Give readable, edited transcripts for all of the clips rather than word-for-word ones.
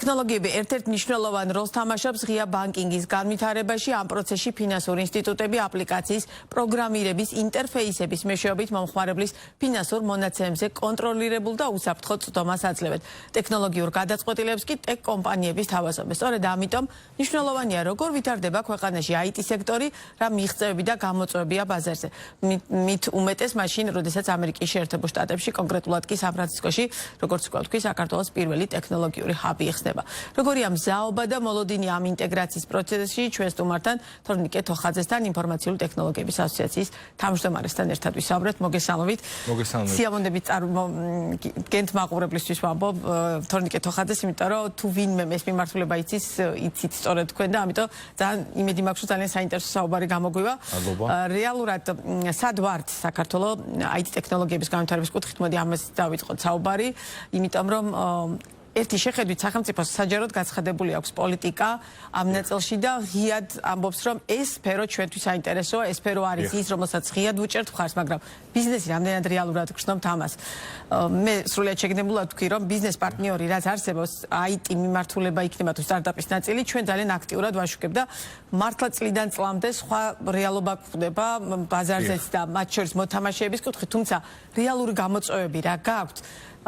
ტექნოლოგიები ერთ-ერთ მნიშვნელოვან როლს თამაშობს ღია ბანკინგის განვითარებაში. ამ პროცესში ფინანსური ინსტიტუტები აპლიკაციის პროგრამირების ინტერფეისების მეშვეობით მომხმარებლის ფინანსურ მონაცემებზე კონტროლირებულ და უსაფრთხო წვდომას აძლევენ. ტექნოლოგიურ გადაწყვეტილებას კი ტექ კომპანიების თავაზობენ. სწორედ ამიტომ მნიშვნელოვანია, როგორ ვითარდება ქვეყანაში IT სექტორი, რა მიღწევები და გამოწვევებია ბაზარზე. მით უმეტეს მაშინ, როდესაც ამერიკის შეერთებულ შტატებში, კონკრეტულად კი სან-ფრანცისკოში, როგორც ვთქვი, საქართველოს პირველი ტექნოლოგიური ჰაბი იხსნება. როგორია მზაობა და მოლოდინი ამ ინტეგრაციის პროცესში, ჩვენ სტუმართან თორნიკე თოხაძესთან, ინფორმაციული ტექნოლოგიების ასოციაციის თავმჯდომარესთან ერთად ვისაუბრეთ. მოგესალმებით. მოგესალმებით. სიამოვნებით გენთ მაყურებლისთვის ვამბობ თორნიკე თოხაძეს, იმიტომ რომ თუ ვინმე ეს მიმართულება იცით სწორედ თქვენ და ამიტომ ძალიან იმედი მაქვს, რომ ძალიან საინტერესო საუბარი გამოგვივა. რეალურად სად ვართ საქართველოს IT ტექნოლოგიების განვითარების კუთხით, მოდი ამას დავიწყოთ საუბარი, იმიტომ რომ ერთი შეხედვით სახელმწიფოს საჯაროდ გაცხადებული აქვს პოლიტიკა ამ ნაწილში და ღიად ამბობს, რომ ეს სფერო ჩვენთვის საინტერესოა, ეს სფერო არის ის, რომელსაც ღიად ვუჭერთ მხარს, მაგრამ ბიზნესი რამდენად რეალურად გრძნობთ ამას. მე სრულიად შეგნებულად ვთქვი, რომ ბიზნეს პარტნიორი რაც არსებობს, IT მიმართულება იქნება თუ სტარტაპის ნაწილი, ჩვენ ძალიან აქტიურად ვაშუქებთ და მართლა წლიდან წლამდე სხვა რეალობა გვხვდება ბაზარზეც და მათ შორის მოთამაშეების კუთხით, თუმცა რეალური გამოწვევები რა გაქვთ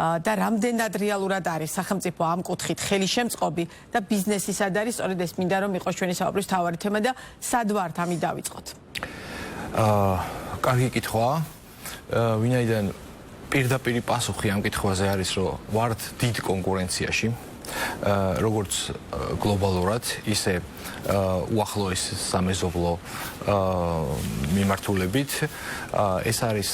და რამდენად რეალურად არის სახელმწიფო ამ კუთხით ხელისშემწყობი და ბიზნესი სად არის, სწორედ ეს მინდა რომ იყოს ჩვენი საუბრის მთავარი თემა და სად ვართ ამით დავიწყოთ. კარგი კითხვაა. ვინაიდან პირდაპირი პასუხი ამ კითხვაზე არის, რომ ვართ დიდ კონკურენციაში, როგორც გლობალურად, ისე უახლოეს სამეზობლო მიმართულებით. ეს არის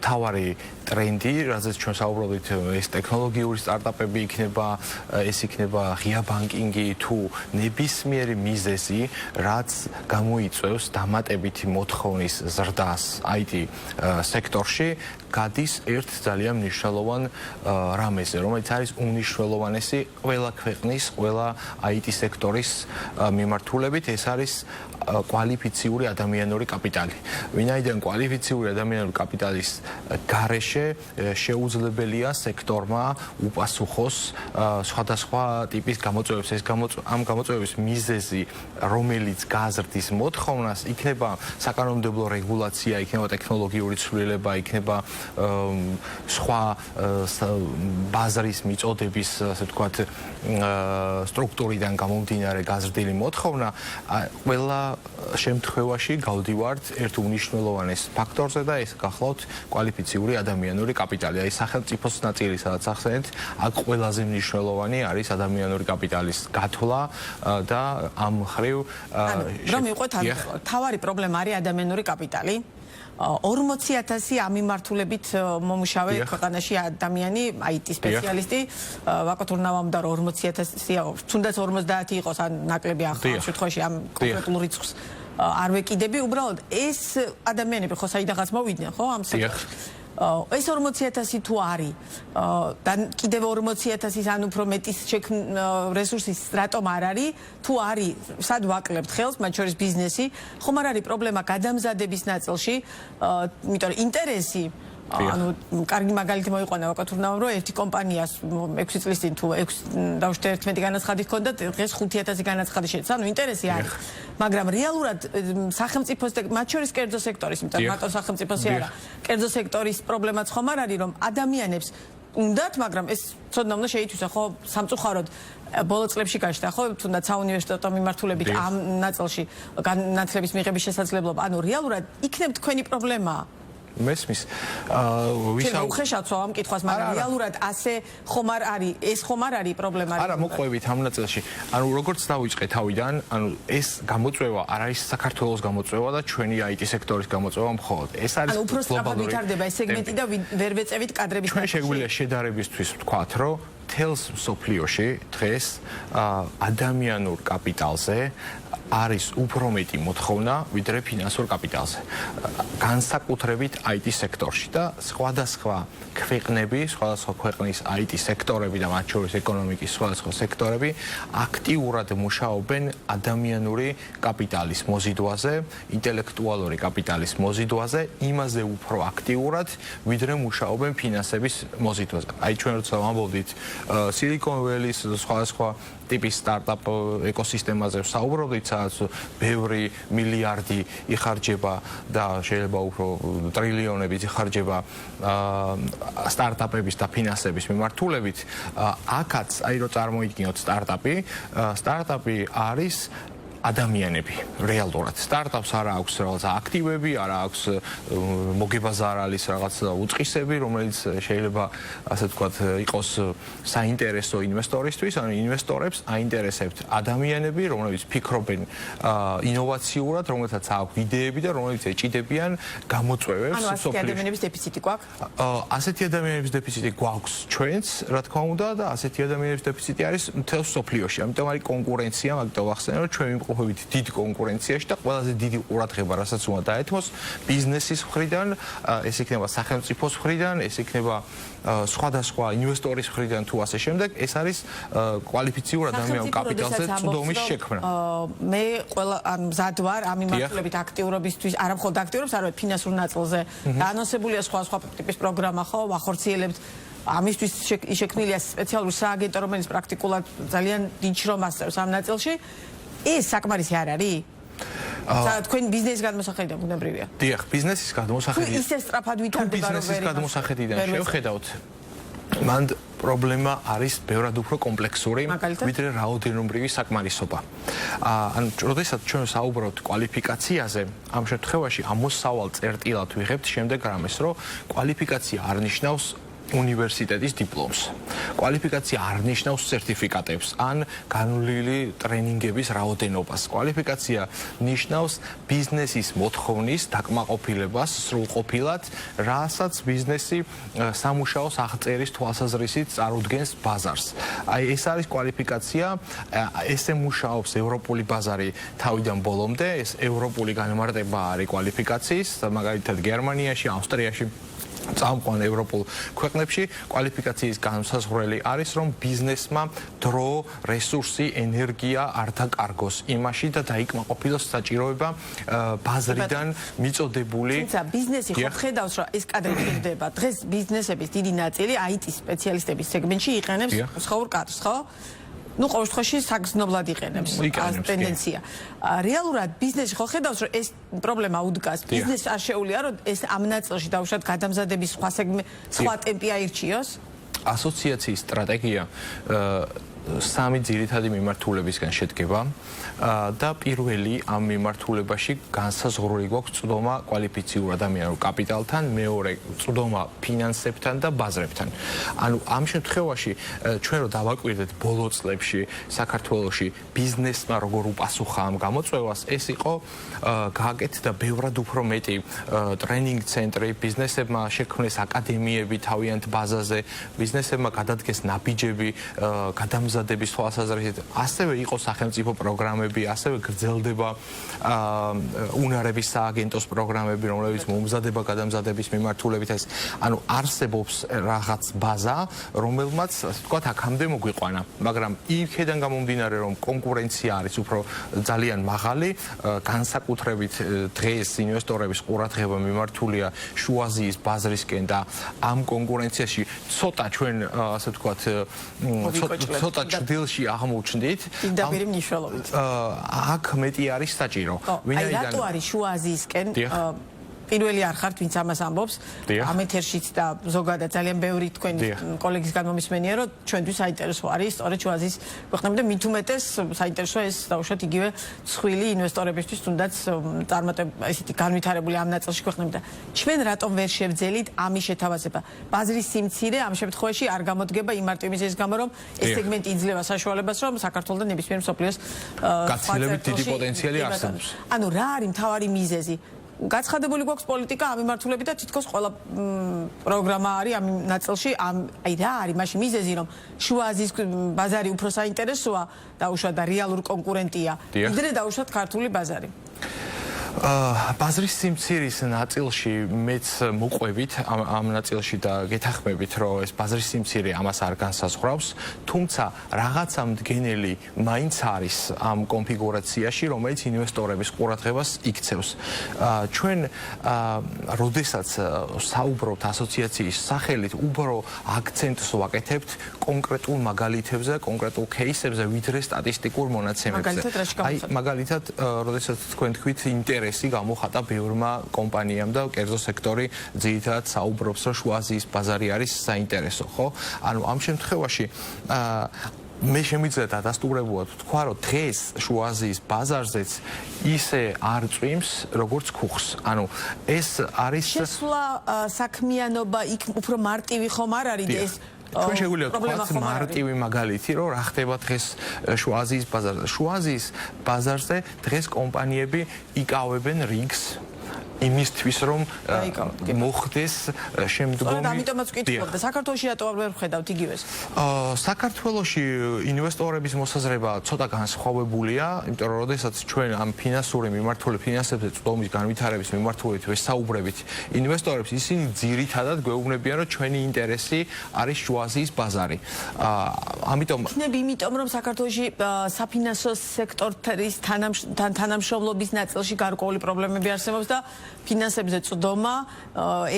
თავარი ტრენდი, რაზეც ჩვენ საუბრობთ, ეს ტექნოლოგიური სტარტაპები იქნება, ეს იქნება ღია ბანკინგი თუ ნებისმიერი მიზეზი, რაც გამოიწვევს დამატებითი მოთხოვნის ზრდას IT სექტორში, გადის ერთ ძალიან მნიშვნელოვან რამეზე, რომელიც არის უმნიშვნელოვანესი ყველა ქვეყნის, ყველა IT სექტორის მიმართულებით, ეს არის კვალიფიციური ადამიანური კაპიტალი. ვინაიდან კვალიფიციური ადამიანური კაპიტალის გარეშე შეუძლებელია სექტორმა უპასუხოს სხვადასხვა ტიპის გამოწვევებს. ამ გამოწვევების მიზეზი, რომელიც გაზრდის მოთხოვნას, იქნება საკანონმდებლო რეგულაცია, იქნება ტექნოლოგიური ცვლილება, იქნება სხვა ბაზრის მიწოდების, ასე ვთქვათ, სტრუქტურიდან გამომდინარე გაზრდილი მოთხოვნა, ყველა შემთხვევაში გავდივართ ერთ უმნიშვნელოვანეს ფაქტორზე და ეს გახლავთ კვალიფიციური ადამიანური კაპიტალი. აი სახელმწიფოს ნაწილი, სადაც ახსენეთ, აქ ყველაზე მნიშვნელოვანი არის ადამიანური კაპიტალის გათვლა და ამ მხრივ რომ მიყვეთ, თავარი პრობლემა არის ადამიანური კაპიტალი. 40,000 ამ მიმართულებით მომუშავე ქვეყანაში ადამიანი, IT სპეციალისტი, ვაკეთურნავ და 40,000, თუნდაც 50 იყოს, ან ნაკლები ახლა შემთხვევაში ამ კონკრეტულ რიცხვს არ ვეკიდები, უბრალოდ ეს ადამიანები ხო საიდანღაც მოვიდნენ, ხო, ამ სექტორში. ეს 40,000 თუ არის და კიდევ 40,000-ის ან უფრო მეტის რესურსის რატომ არ არის, თუ არის, სად ვაკლებთ ხელს, მათ შორის ბიზნესი, ხომ არ არის პრობლემა გადამზადების ნაწილში, იმიტომ რომ ინტერესი ანუ კარგი მაგალითი მოიყვანა ვაკეთურნავ, რომ ერთი კომპანიას 6 წლის წინ თუ 6.11 განაცხადი ჰქონდა, დღეს 5,000 განაცხადი შეეცდა, ანუ ინტერესი არის. მაგრამ რეალურად სახელმწიფოს და მათ შორის კერძო სექტორის, იმიტომ რომ მარტო სახელმწიფოსი არა, კერძო სექტორის პრობლემაც ხომ არ არის, რომ ადამიანებს უნდათ, მაგრამ ეს ცოდნა უნდა შეითვისა, ხო, სამწუხაროდ ბოლო წლებში გაჩნდა, ხო, თუნდაც საუნივერსიტეტო მიმართულებით ამ ნაწილში განათლების მიღების შესაძლებლობა, ანუ რეალურად იქნებ თქვენი პრობლემაა. მესმის. უხეშავთ ამ კითხვას, მაგრამ რეალურად ასე ხომ არ არის, ეს ხომ არ არის პრობლემა. არა, მოყვებით ამ ნაწილში. ანუ როგორც დავიწყე თავიდან, ანუ ეს გამოწვევა არ არის საქართველოს გამოწვევა და ჩვენი IT სექტორის გამოწვევა მხოლოდ. ეს არის ანუ უფრო სწრაფად ვითარდება ეს სეგმენტი და ვერ ვეწევით კადრების ჩვენ შეგვიძლია შედარებისთვის ვთქვათ, რომ თელს სოფლიოში დღეს ადამიანურ კაპიტალზე არის უფრო მეტი მოთხოვნა ვიდრე ფინანსურ კაპიტალზე. განსაკუთრებით IT სექტორში და სხვადასხვა ქვეყნები, სხვადასხვა ქვეყნის IT სექტორები და მათ შორის ეკონომიკის სხვადასხვა სექტორები აქტიურად მუშაობენ ადამიანური კაპიტალის მოზიდვაზე, ინტელექტუალური კაპიტალის მოზიდვაზე, იმაზე უფრო აქტიურად, ვიდრე მუშაობენ ფინანსების მოზიდვაზე. აი ჩვენ როცა ვამბობდით Silicon Valley-ის სხვადასხვა ტიპის სტარტაპ ეკოსისტემაზე ვსაუბრობდით, სადაც ბევრი მილიარდი იხარჯება და შეიძლება უფრო ტრილიონებით იხარჯება სტარტაპების და ფინანსების მიმართულებით, აქაც აი რო წარმოიდგინოთ სტარტაპი არის ადამიანები რეალურად. სტარტაპს არ აქვს რაღაც აქტივები, არ აქვს მოგებაზარალის რაღაც უწყისები, რომელიც შეიძლება ასე ვთქვათ იყოს საინტერესო ინვესტორისთვის, ანუ ინვესტორებს აინტერესებთ ადამიანები, რომლებიც ფიქრობენ ინოვაციურად, რომელთაც აქვს იდეები და რომლებიც ეჭიდებიან გამოწვევებს. ანუ ასეთი ადამიანების დეფიციტი გვაქვს? ასეთი ადამიანების დეფიციტი გვაქვს ჩვენც, რა თქმა უნდა, და ასეთი ადამიანების დეფიციტი არის მთელ მსოფლიოში. ამიტომ არის კონკურენცია, მაგიტომ ვახსენე, რომ ჩვენ ვიმყოფებით დიდ კონკურენციაში და ყველაზე დიდი ყურადღება, რასაც უნდა დაეთმოს ბიზნესის მხრიდან, ეს იქნება სახელმწიფოს მხრიდან, ეს იქნება სხვადასხვა ინვესტორის მხრიდან თუ ასე შემდეგ, ეს არის კვალიფიციურ ადამიანურ კაპიტალზე წვდომის შექმნა. მე ყველა მზად ვარ ამ მიმართულებით აქტიურობისთვის, არა მხოლოდ აქტიურობს, არამედ ფინანსურ ნაწილზე დაანონსებულია სხვა ტიპის პროგრამა, ხო, ვახორციელებთ. ამისთვის შექმნილია სპეციალური სააგენტო, რომელიც პრაქტიკულად ძალიან დიდ შრომას ასწევს ამ ნაწილში. ეს საკმარისი არ არის? თქვენ ბიზნესის გადმოსახედიდან ბუნებრივია. დიახ, ბიზნესის გადმოსახედიდან. ისე სწრაფად ვითარდება, რომ ბიზნესის გადმოსახედიდან შევხედავთ. მან პრობლემა არის ბევრად უფრო კომპლექსური, ვიდრე რაოდენობრივი საკმარისობა. ანუ, როდესაც ჩვენ საუბრობთ კვალიფიკაციაზე, ამ შემთხვევაში ამოსავალ წერტილად ვიღებთ შემდეგ რამეს, რომ კვალიფიკაცია არ ნიშნავს უნივერსიტეტის დიპლომს. კვალიფიკაცია არ ნიშნავს სერტიფიკატებს ან განვლილი ტრენინგების რაოდენობას. კვალიფიკაცია ნიშნავს ბიზნესის მოთხოვნის დაკმაყოფილებას სრულყოფილად, რასაც ბიზნესი სამუშაოს აღწერის თვალსაზრისით წარუდგენს ბაზარს. აი ეს არის კვალიფიკაცია, ესე მუშაობს ევროპული ბაზარი თავიდან ბოლომდე, ეს ევროპული განმარტება არის კვალიფიკაციის, მაგალითად გერმანიაში, ავსტრიაში წამყვან ევროპულ ქვეყნებში კვალიფიკაციის განსაზღვრელი არის, რომ ბიზნესმა დრო, რესურსი, ენერგია არ დაკარგოს იმაში და დაიკმაყოფილოს საჭიროება ბაზრიდან მიწოდებული. თუმცა ბიზნესი ხო ხედავს, რომ ეს კადრი მჭირდება. დღეს ბიზნესების დიდი ნაწილი IT სპეციალისტების სეგმენტში იყენებს მსხვილ კადრს, ხო? ну, ყოველ შემთხვევაში საგრძნობლად იყენებს ეს ტენდენცია. რეალურად ბიზნესი ხო ხედავს, რომ ეს პრობლემა უდგას. ბიზნესს არ შეუძლია, რომ ეს ამ ნაწილში დაუშვათ გადამზადების სხვა ტემპი აირჩიოს? ასოციაციის სტრატეგია სამი ძირითადი მიმართულებისგან შედგება და პირველი ამ მიმართულებაში განსაზღვრული გვაქვს წვდომა კვალიფიციურ ადამიანურ კაპიტალთან, მეორე წვდომა ფინანსებთან და ბაზრებთან. ანუ ამ შემთხვევაში ჩვენ რო დავაკვირდეთ ბოლო წლებში საქართველოში ბიზნესმა როგორ უპასუხა ამ გამოწვევას, ეს იყო გააკეთდა ბევრად უფრო მეტი ტრენინგ ცენტრი, ბიზნესებმა შექმნეს აკადემიები თავიანთ ბაზაზე, ბიზნესებმა გადადგეს ნაბიჯები, გადამზადების თვალსაზრისით, ასევე იყო სახელმწიფო პროგრამები, ასევე გრძელდება უნარების სააგენტოს პროგრამები, რომლებიც მომზადება გადამზადების მიმართულებით ეს, ანუ არსებობს რაღაც ბაზა, რომელმაც, ასე ვთქვათ, აქამდე მოგვიყვანა, მაგრამ იქედან გამომდინარე, რომ კონკურენცია არის უფრო ძალიან მაღალი, განსაკუთრებით დღეს ინვესტორების ყურადღება მიმართულია შუა აზიის ბაზრისკენ და ამ კონკურენციაში ცოტა ჩვენ, ასე ვთქვათ, ცოტა ჭრილში აღმოჩნდით. დიდდაპირი მნიშვნელობით. აქ მეტი არის საჭირო. აი რატო არის შუა აზიისკენ პირველი არ ხართ, ვინც ამას ამბობს. ამ ეთერშიც და ზოგადად ძალიან ბევრი თქვენი კოლეგისგან მომისმენია, რომ ჩვენთვის საინტერესო არის სწორედ შუა აზიის ქვეყნები და მით უმეტეს საინტერესოა ეს დაუშვათ იგივე მსხვილი ინვესტორებისთვის, თუნდაც ესეთი განვითარებული ამ ნაწილში ქვეყნები და ჩვენ რატომ ვერ შევძელით ამის შეთავაზება? ბაზრის სიმცირე ამ შემთხვევაში არ გამოდგება იმ მარტივიზის გამო, რომ ეს სეგმენტი იძლევა საშუალებას, რომ საქართველოს და ნებისმიერ მსოფლიოს გაცილებით დიდი პოტენციალი არსებობს. ანუ რა არის მთავარი მიზეზი? გაცხადებული გვაქვს პოლიტიკა ამ მიმართულებით და თითქოს ყველა პროგრამა არის ამ ნაწილში, აი რა არის მაშინ მიზეზი, რომ შუა აზიის ბაზარი უფრო საინტერესოა დაუშვათ და რეალურ კონკურენტია, ვიდრე დაუშვათ ქართული ბაზარი. ბაზრის სიმცირის ნაწილში მეც მოყვებით ამ ნაწილში და გეთახმებით რომ ეს ბაზრის სიმცირე ამას არ განსაზღვრავს, თუმცა რაღაცა მდგენელი მაინც არის ამ კონფიგურაციაში, რომელიც ინვესტორების ყურადღებას იქცევს. ჩვენ როდესაც საუბრობთ ასოციაციის სახელით, უბრალოდ აქცენტს ვაკეთებთ კონკრეტულ მაგალითებზე, კონკრეტულ кейსებზე, ვიდრე სტატისტიკურ მონაცემებზე. აი, მაგალითად, როდესაც თქვენ თქვით ინტერესი გამოხატა ბევრმა კომპანიამ და კერძო სექტორი ძირითადად საუბრობს, რომ შუა აზიის ბაზარი არის საინტერესო, ხო? ანუ ამ შემთხვევაში მე შემიძლია დადასტურებულად თქვა, რომ დღეს შუა აზიის ბაზარზეც ისე არ წვიმს, როგორც ქუხს. ანუ ეს არის შესვლა საქმიანობა იქ უფრო მარტივი ხომ არ არის ეს ჩვენ შეგვიძლია ვთქვათ მარტივი მაგალითი, რომ რა ხდება დღეს შუა აზიის ბაზარზე. შუა აზიის ბაზარზე დღეს კომპანიები იკავებენ რიგს იმისთვის რომ მოხდეს შემდგომი. ამიტომაც ვკითხულობ და საქართველოში რატო არ ვხედავთ იგივეს? საქართველოში ინვესტორების მოსაზრება ცოტა განსხვავებულია, იმიტომ რომ როდესაც ჩვენ ამ ფინანსური მიმართულებით, ფინანსებზე წვდომის განვითარების მიმართულებით ვესაუბრებით ინვესტორებს, ისინი ძირითადად გვეუბნებიან, რომ ჩვენი ინტერესი არის შუა აზიის ბაზარი. ამიტომ იმიტომ რომ საქართველოში საფინანსო სექტორის თანამშრომლობის ნაწილში გარკვეული პრობლემები არსებობს და ფინანსებზე წვდომა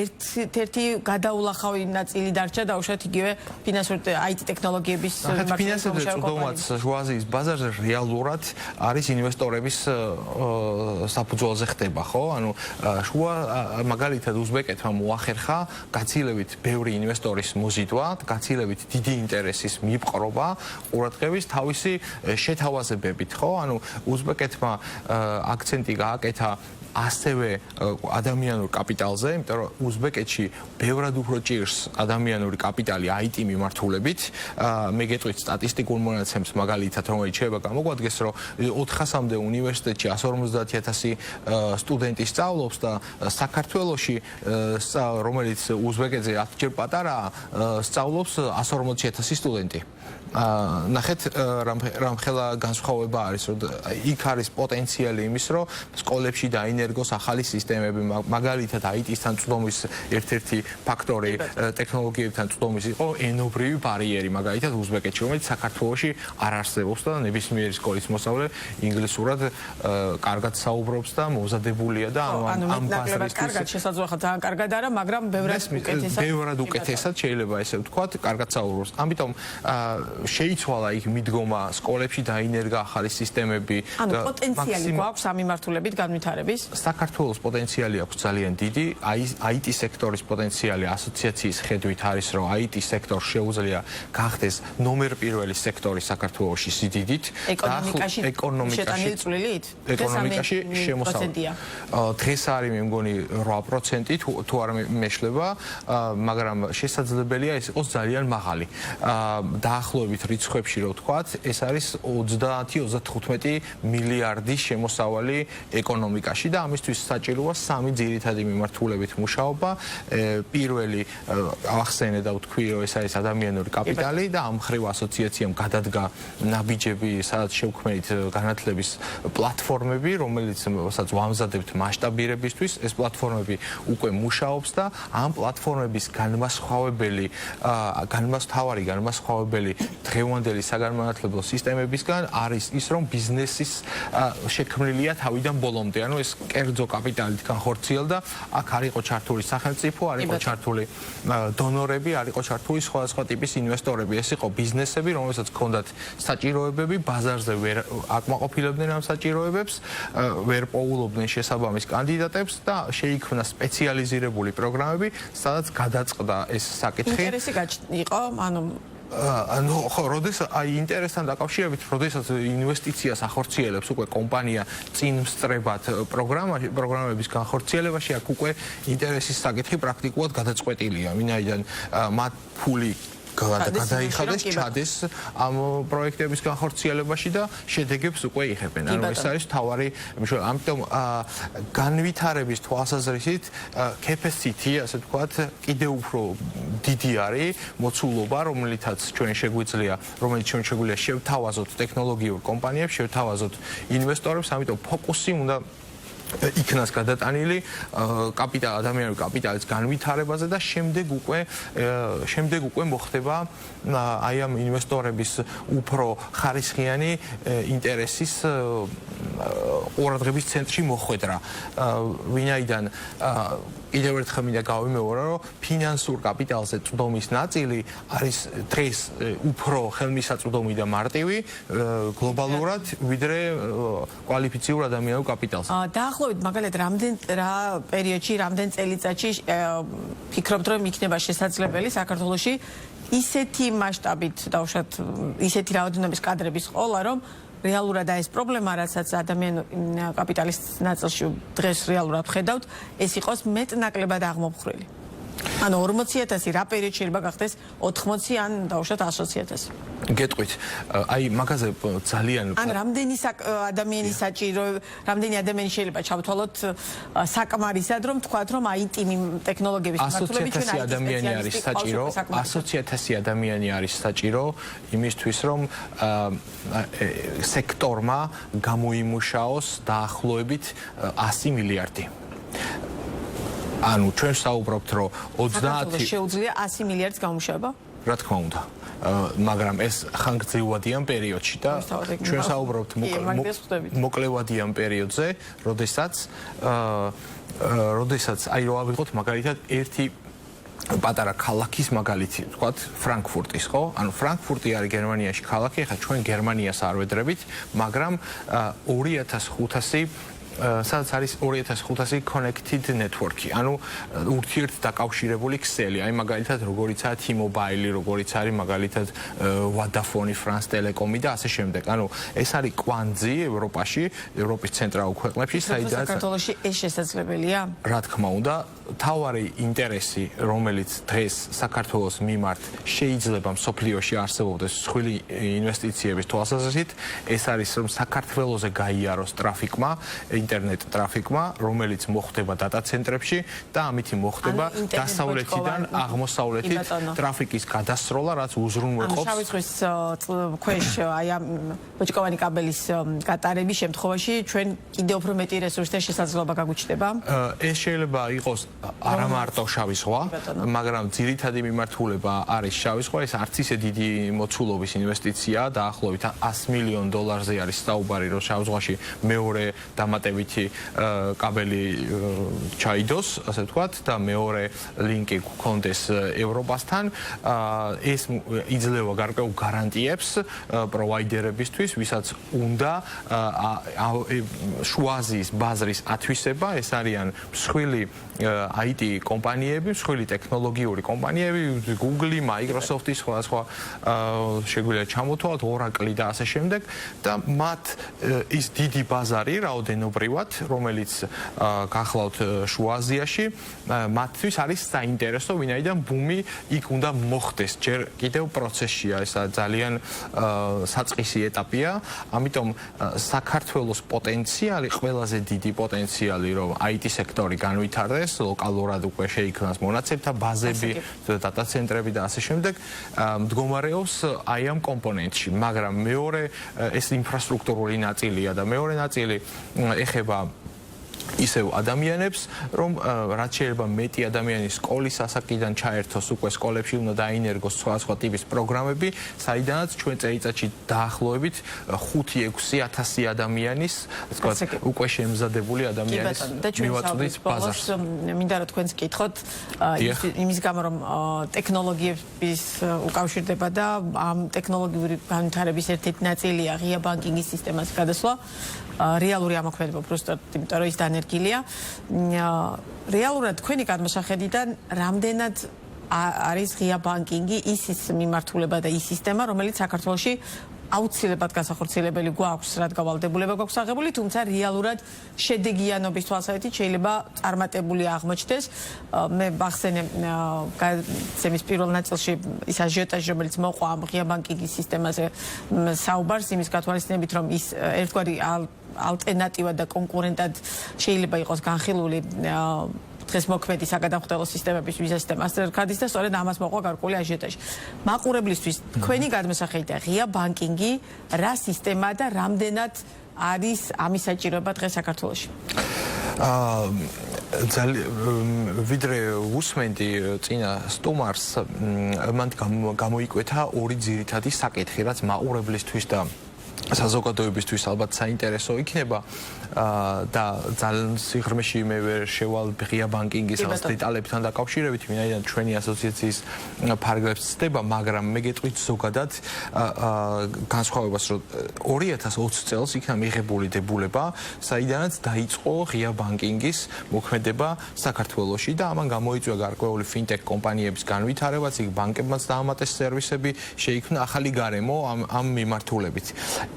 ერთ-ერთი გადაულახავი ნაწილი დარჩა და უშუალოდ იგივე ფინანსური IT ტექნოლოგიების ფინანსებზე წვდომაც შუა აზიის ბაზარზე რეალურად არის ინვესტორების საფუძველზე ხდება, ხო? ანუ შუა მაგალითად უზბეკეთმა მოახერხა გაცილებით ბევრი ინვესტორის მოზიდვა, გაცილებით დიდი ინტერესის მიპყრობა ყურადღების თავისი შეთავაზებებით, ხო? ანუ უზბეკეთმა აქცენტი გააკეთა ასევე ადამიანურ კაპიტალზე, იმიტომ რომ უზბეკეთში ბევრად უფრო ჭირს ადამიანური კაპიტალი IT მიმართულებით. მე გეტყვით სტატისტიკურ მონაცემს მაგალითად, რომელიც შეიძლება გამოგვადგეს, რომ 400-მდე უნივერსიტეტში 150,000 სტუდენტი სწავლობს და საქართველოში, რომელიც უზბეკეთზე 10 ჯერ პატარაა, სწავლობს 140,000 სტუდენტი. ნახეთ რამხელა განსხვავება არის, რომ იქ არის პოტენციალი იმის, რომ სკოლებში დაინერგოს ახალი სისტემები, მაგალითად IT-სთან წვდომის ერთ-ერთი ფაქტორი, ტექნოლოგიებთან წვდომის იყო ენობრივი ბარიერი, მაგალითად უზბეკეთში, რომელიც საქართველოში არ არსებობს და ნებისმიერი სკოლის მოსწავლე ინგლისურად კარგად საუბრობს და მომზადებულია და ამ ბაზარისთვის კარგად შესაძლოა ძალიან კარგად არა, მაგრამ ბევრად უკეთესად შეიძლება ესე ვთქვათ, კარგად საუბრობს. ამიტომ შეიცვალა იქ მიდგომა სკოლებში დაინერგა ახალი სისტემები და პოტენციალი გვაქვს ამ მიმართულებით განვითარების. საქართველოს პოტენციალი აქვს ძალიან დიდი, IT სექტორის პოტენციალი ასოციაციის ხედვით არის, რომ IT სექტორ შეუძლია გახდეს ნომერ პირველი სექტორი საქართველოში სიდიდით და ეკონომიკაში შემოსავალი. დღეს არის მე მგონი 8% თუ არ მეშლება, მაგრამ შესაძლებელია ეს იყოს ძალიან მაღალი. დაახლოებით რიცხვებში რო ვთქვათ, ეს არის 30-35 მილიარდი შემოსავალი ეკონომიკაში და ამისთვის საჭიროა სამი ძირითადი მიმართულებით მუშაობა. პირველი ახსენე და ვთქვი, რომ ეს არის ადამიანური კაპიტალი და ამ მხრივ ასოციაციამ გადადგა ნაბიჯები, სადაც შევქმნით განათლების პლატფორმები, რომელიცაც ვამზადებთ მასშტაბირებისთვის. ეს პლატფორმები უკვე მუშაობს და ამ პლატფორმების მთავარი განმასხვავებელი დღევანდელი საგანმანათლებლო სისტემებისგან არის ის, რომ ბიზნესის შექმნილია თავიდან ბოლომდე. ანუ ეს კერძო კაპიტალით განხორციელდა, აქ არ იყო ჩართული სახელმწიფო, არ იყო ჩართული დონორები, არ იყო ჩართული სხვადასხვა ტიპის ინვესტორები. ეს იყო ბიზნესები, რომელსაც ჰქონდათ საჭიროებები, ბაზარზე ვერ აკმაყოფილებდნენ ამ საჭიროებებს, ვერ პოულობდნენ შესაბამის კანდიდატებს და შეიქმნა სპეციალიზირებული პროგრამები, სადაც გადაწყდა ეს საკითხი. ინტერესი იყო, ანუ ხო, როდესაც აი ინტერესთან დაკავშირებით, როდესაც ინვესტიციას ახორციელებს უკვე კომპანია წინ მსწრებად პროგრამების განხორციელებაში, აქ უკვე ინტერესის საკითხი პრაქტიკულად გადაწყვეტილია, ვინაიდან მათ ფული გადაიხადეს, ჩადეს ამ პროექტების განხორციელებაში და შედეგებს უკვე იღებენ. ანუ ეს არის თავარი, ამიტომ განვითარების თვალსაზრისით capacity, ასე ვთქვათ, კიდევ უფრო დიდი არის მოცულობა, რომელიც ჩვენ შეგვიძლია შევთავაზოთ ტექნოლოგიურ კომპანიებს, შევთავაზოთ ინვესტორებს, ამიტომ ფოკუსი უნდა იქნას გადატანილი ადამიანური კაპიტალის განვითარებაზე და შემდეგ უკვე მოხდება აი ამ ინვესტორების უფრო ხარისხიანი ინტერესის ყურადღების ცენტრში მოხვედრა. ვინაიდან კიდევ ერთხელ მინდა გავიმეორო, რომ ფინანსურ კაპიტალზე წვდომის ნაწილი არის დღეს უფრო ხელმისაწვდომი და მარტივი გლობალურად, ვიდრე კვალიფიციურ ადამიანურ კაპიტალზე. დაახლოებით მაგალითად რა პერიოდში, რამდენ წელიწადში ფიქრობთ, რომ იქნება შესაძლებელი საქართველოში ისეთი მასშტაბით დავუშვათ ისეთი რაოდენობის კადრების ყოლა, რომ რეალურად ეს პრობლემა, რასაც ადამიანური კაპიტალის ნაწილში დღეს რეალურად ხედავთ, ეს იყოს მეტნაკლებად აღმოფხრილი. ანუ 40,000 რა პერიოდ შეიძლება გახდეს 80 ან დავუშვათ 100,000. გეტყვით, აი მაგაზე ძალიან ან რამდენი ადამიანი საჭირო, რამდენი ადამიანი შეიძლება ჩავთვალოთ საკმარისად, რომ თქვათ, რომ IT ტექნოლოგიების მმართველები ჩვენ IT სპეციალისტები 100,000 ადამიანი არის საჭირო იმისთვის, რომ სექტორმა გამოიმუშაოს დაახლოებით 100 მილიარდი. ანუ ჩვენ საუბრობთ, რომ 30 შეუძლია 100 მილიარდის გამომუშავება? რა თქმა უნდა. მაგრამ ეს ხანგრძლივადიან პერიოდში და ჩვენ საუბრობთ მოკლევადიან პერიოდზე, როდესაც აი რო ავიღოთ მაგალითად ერთი პატარა ქალაქის მაგალითი, ვთქვათ, ფრანკფურტის, ხო? ანუ ფრანკფურტი არის გერმანიაში ქალაქი, ახლა ჩვენ გერმანიას არ ვედრებით, მაგრამ 2500 სადაც არის 2500 connected network-ი, ანუ ურთიერთდაკავშირებული ქსელი. აი მაგალითად როგორიცაა T-Mobile, როგორიც არის მაგალითად Vodafone, France Telecom და ასე შემდეგ. ანუ ეს არის კვანძი ევროპაში, ევროპის ცენტრალურ ქვეყნებში, საიდანაც საქართველოში ეს შესაძლებელია? რა თქმა უნდა, თავარი ინტერესი, რომელიც დღეს საქართველოს მიმართ შეიძლება მსოფლიოში არსებობდეს მსხვილი ინვესტიციების თვალსაზრისით, ეს არის რომ საქართველოზე გაიაროს ტრაფიკმა, ინტერნეტ ტრაფიკმა, რომელიც მოხდება დატა ცენტრებში და ამით მოხდება დასავლეთიდან აღმოსავლეთით ტრაფიკის გადასროლა, რაც უზრუნველყოფს. შავი ზღვის ქვეშ აი ამ ბოჭკოვანი კაბელის გატარების შემთხვევაში ჩვენ კიდევ უფრო მეტი რესურსთა შესაძლებლობა გაგვიჩნდება? ეს შეიძლება იყოს არა მარტო შავი ზღვა, მაგრამ ძირითადი მიმართულება არის შავი ზღვა, ეს არც ისე დიდი მოცულობის ინვესტიციაა, დაახლოებით $100 მილიონ არის საუბარი, რომ შავ ზღვაში მეორე დამატებითი კაბელი ჩაიდოს, ასე ვთქვათ, და მეორე ლინკი გქონდეს ევროპასთან. ეს იძლევა გარკვეულ გარანტიებს პროვაიდერებისთვის, ვისაც უნდა შუა აზიის ბაზრის ათვისება, ეს არიან მსხვილი IT კომპანიები, მსხვილი ტექნოლოგიური კომპანიები, Google, Microsoft-ი, სხვა შეგვიძლია ჩამოთვალოთ, Oracle და ასე შემდეგ და მათ ის დიდი ბაზარი რაოდენობრივად, რომელიც გახლავთ შუა აზიაში, მათთვის არის საინტერესო, ვინაიდან ბუმი იქ უნდა მოხდეს, ჯერ კიდევ პროცესშია, ეს ძალიან საწყისი ეტაპია, ამიტომ საქართველოს პოტენციალი, ყველაზე დიდი პოტენციალი, რომ IT სექტორი განვითარდეს, ლოკალურად უკვე შეიქმნას მონაცემთა ბაზები, დატა ცენტრები და ასე შემდეგ, მდგომარეობს აი ამ კომპონენტში, მაგრამ მეორე ეს ინფრასტრუქტურული ნაწილია და მეორე ნაწილი ეხება ისევ ადამიანებს, რომ რაც შეიძლება მეტი ადამიანი სკოლის ასაკიდან ჩაერთოს უკვე სკოლებში, უნდა დაინერგოს სხვა ტიპის პროგრამები, საიდანაც ჩვენ წელიწადში დაახლოებით 5-6 ადამიანის, ასე ვთქვათ, უკვე შემზადებული ადამიანის მივაწვდით ბაზარს. მინდა რომ თქვენს კითხოთ იმის გამო, რომ ტექნოლოგიების უკავშირდება და ამ ტექნოლოგიური განვითარების ერთ-ერთი ნაწილია ღია ბანკინგის სისტემას გადასვლა. რეალური ამოქმედება უბრალოდ იმიტომ რომ ის დანერგილია. რეალურად თქვენი გადმოსახედიდან რამდენად არის ღია ბანკინგი ის მიმართულება და ის სისტემა, რომელიც საქართველოში აუცილებლად განსახორციელებელი გვაქვს, რადგან ვალდებულება გვაქვს აღებული, თუმცა რეალურად შედეგიანობის თვალსაზრისით შეიძლება წარმატებული აღმოჩნდეს. მე ვახსენე გაცემის პირველ ნაწილში ის აჟიოტაჟი, რომელიც მოყვა ამ ღია ბანკინგის სისტემაზე საუბარს, იმის გათვალისწინებით, რომ ის ერთგვარი ალტერნატივა და კონკურენტად შეიძლება იყოს განხილული დღეს მოქმედი საგადამხდელო სისტემების ვიზა სისტემა Mastercard-ის და სწორედ ამას მოყვა გარკვეული აჟიოტაჟი. მაყურებლისთვის თქვენი გადმოსახედით ღია ბანკინგი რა სისტემაა და რამდენად არის ამის საჭიროება დღეს საქართველოში? ვიდრე უსმენდი წინა სტუმარს, მან გამოიკვეთა ორი ძირითადი საკითხი, რაც მაყურებლისთვის და საზოგადოებისთვის ალბათ საინტერესო იქნება და ძალიან სიღრმეში მე ვერ შევალ ღია ბანკინგის რაღაც დეტალებთან დაკავშირებით, ვინაიდან ჩვენი ასოციაციის ფარგლებს ცდება, მაგრამ მე გეტყვით ზოგადად განსხვავებას, რომ 2020 წელს იქნა მიღებული დებულება, საიდანაც დაიწყო ღია ბანკინგის მოქმედება საქართველოში და ამან გამოიწვია გარკვეული ფინტექ კომპანიების განვითარებაც, იქ ბანკებმაც დაამატეს სერვისები, შეიქმნა ახალი გარემო ამ მიმართულებით.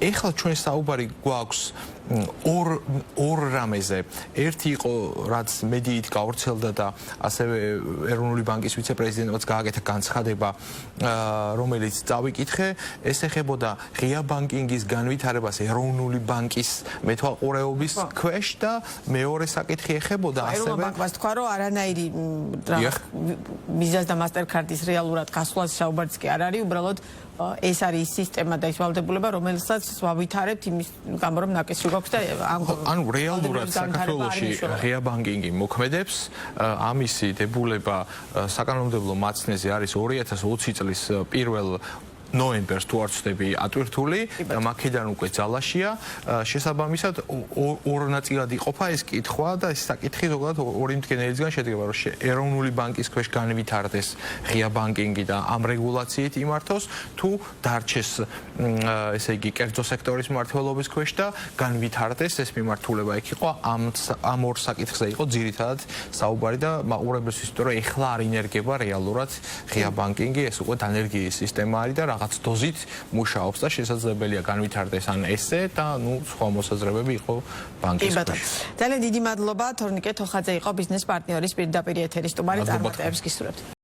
ეხლა ჩვენ საუბარი გვაქვს ორ რამეზე. ერთი იყო, რაც მედიით გავრცელდა და ასევე ეროვნული ბანკის ვიცე-პრეზიდენტმაც გააკეთა განცხადება, რომელიც წავიკითხე, ეს ეხებოდა ღია ბანკინგის განვითარებას ეროვნული ბანკის მეთვალყურეობის ქვეშ და მეორე საკითხი ეხებოდა ასევე ბანკს თქვა, რომ არანაირი ვიზას და მასტერკარდის რეალურად გასვლას საუბარიც კი არ არის, უბრალოდ ეს არის სისტემა და ის ვალდებულება, რომელსაც ვავითარებთ იმის გამო, რომ ნაკისრი გვაქვს და ანუ რეალურად საქართველოში ღია ბანკინგი მოქმედებს, ამისი დებულება საკანონმდებლო მაცნეზე არის 2020 წლის 1 ნოემბერს თუ არ ვცდები ატვირთული და მაქედან უკვე ძალაშია. შესაბამისად ორ ნაწილად იყოფა ეს კითხვა და ეს საკითხი ზოგადად ორი მდგენელისგან შედგება, რომ ეროვნული ბანკის ქვეშ განვითარდეს ღია ბანკინგი და ამ რეგულაციით იმართოს, თუ დარჩეს ესე იგი კერძო სექტორის მმართველობის ქვეშ და განვითარდეს ეს მიმართულება. იქ იყო ამ ორ საკითხზე იყო ძირითადად საუბარი და მაყურებლისთვის, რომ ეხლა არ ინერგება რეალურად ღია ბანკინგი, ეს უკვე დანერგიის სისტემა არის და რაღაც დოზით მუშაობს და შესაძლებელია განვითარდეს ან ესე და სხვა მოსაზრებები იყო ბანკის ქვეშ. ძალიან დიდი მადლობა თორნიკე თოხაძე იყო ბიზნეს პარტნიორის პირდაპირ ეთერის სტუმარი, წარმატებებს გისურვებთ.